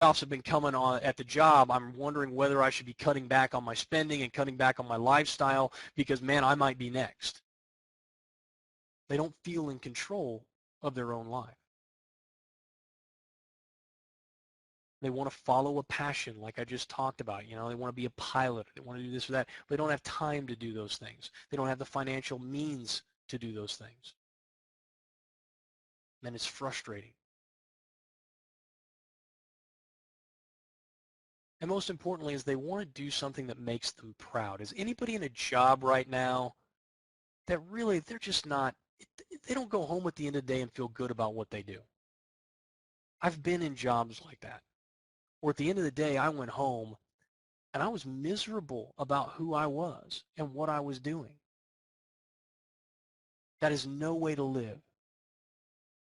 layoffs have been coming on at the job, I'm wondering whether I should be cutting back on my spending and cutting back on my lifestyle because, man, I might be next. They don't feel in control of their own life. They want to follow a passion like I just talked about. You know, they want to be a pilot. They want to do this or that. But they don't have time to do those things. They don't have the financial means to do those things. And it's frustrating. And most importantly is they want to do something that makes them proud. Is anybody in a job right now that really, they're just not, they don't go home at the end of the day and feel good about what they do? I've been in jobs like that, where at the end of the day I went home and I was miserable about who I was and what I was doing. That is no way to live.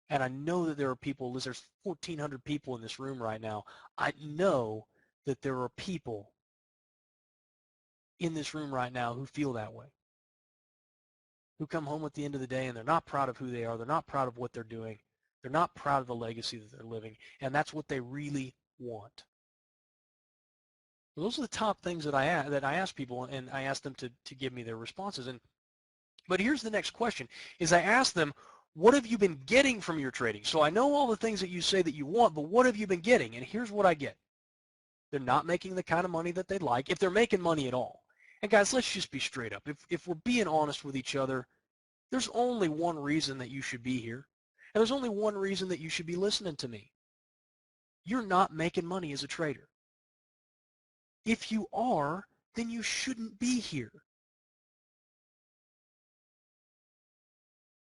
And I know that there are people, there's 1,400 people in this room right now. I know that there are people in this room right now who feel that way, who come home at the end of the day and they're not proud of who they are. They're not proud of what they're doing. They're not proud of the legacy that they're living. And that's what they really want. Those are the top things that I ask people, and I ask them to give me their responses. But here's the next question, is I ask them, what have you been getting from your trading? So I know all the things that you say that you want, but what have you been getting? And here's what I get. They're not making the kind of money that they'd like, if they're making money at all. And guys, let's just be straight up. If we're being honest with each other, there's only one reason that you should be here. And there's only one reason that you should be listening to me. You're not making money as a trader. If you are, then you shouldn't be here.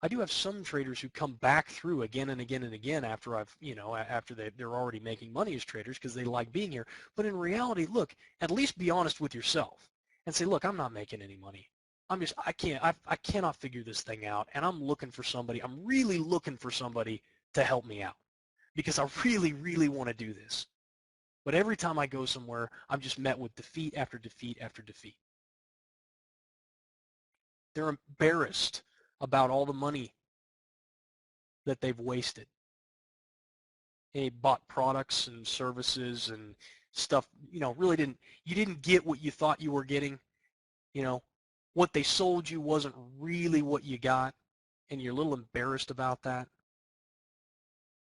I do have some traders who come back through again and again and again after after they're already making money as traders because they like being here. But in reality, look, at least be honest with yourself and say, look, I'm not making any money. I cannot figure this thing out, and I'm looking for somebody. I'm really looking for somebody to help me out because I really, really want to do this. But every time I go somewhere, I'm just met with defeat after defeat after defeat. They're embarrassed about all the money that they've wasted. They bought products and services and stuff, you didn't get what you thought you were getting. What they sold you wasn't really what you got, and you're a little embarrassed about that.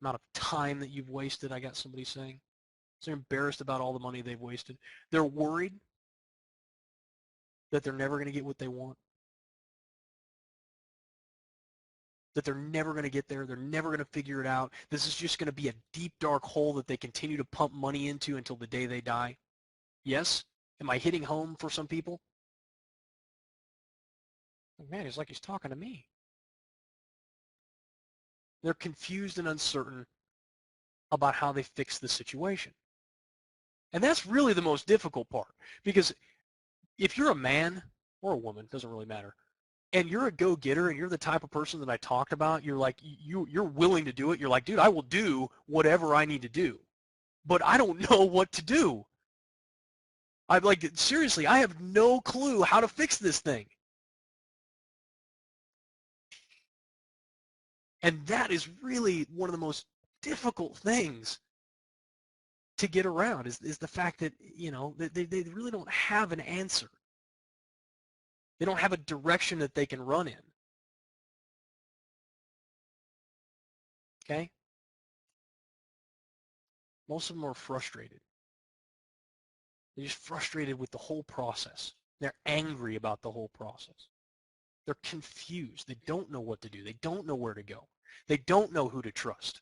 Amount of time that you've wasted, I got somebody saying. So they're embarrassed about all the money they've wasted. They're worried that they're never going to get what they want, that they're never going to get there, they're never going to figure it out. This is just going to be a deep, dark hole that they continue to pump money into until the day they die. Yes? Am I hitting home for some people? Man, it's like he's talking to me. They're confused and uncertain about how they fix the situation. And that's really the most difficult part, because if you're a man or a woman, doesn't really matter, and you're a go-getter and you're the type of person that I talked about, you're like, you're willing to do it. You're like, dude, I will do whatever I need to do, but I don't know what to do. I'm like, seriously, I have no clue how to fix this thing. And that is really one of the most difficult things to get around is the fact that, they really don't have an answer. They don't have a direction that they can run in. Okay? Most of them are frustrated. They're just frustrated with the whole process. They're angry about the whole process. They're confused. They don't know what to do. They don't know where to go. They don't know who to trust.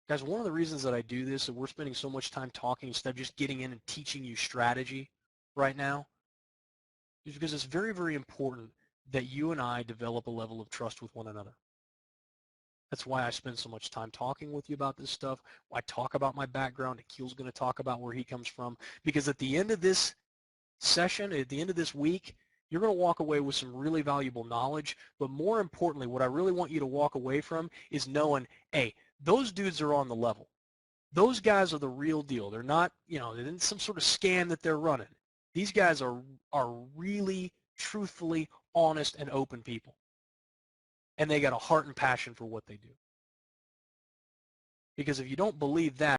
Guys, one of the reasons that I do this, and we're spending so much time talking instead of just getting in and teaching you strategy right now, is because it's very, very important that you and I develop a level of trust with one another. That's why I spend so much time talking with you about this stuff. I talk about my background. Akil's going to talk about where he comes from. Because at the end of this session, at the end of this week, you're going to walk away with some really valuable knowledge. But more importantly, what I really want you to walk away from is knowing, hey, those dudes are on the level. Those guys are the real deal. They're not, they're in some sort of scam that they're running. These guys are really, truthfully honest and open people. And they got a heart and passion for what they do. Because if you don't believe that,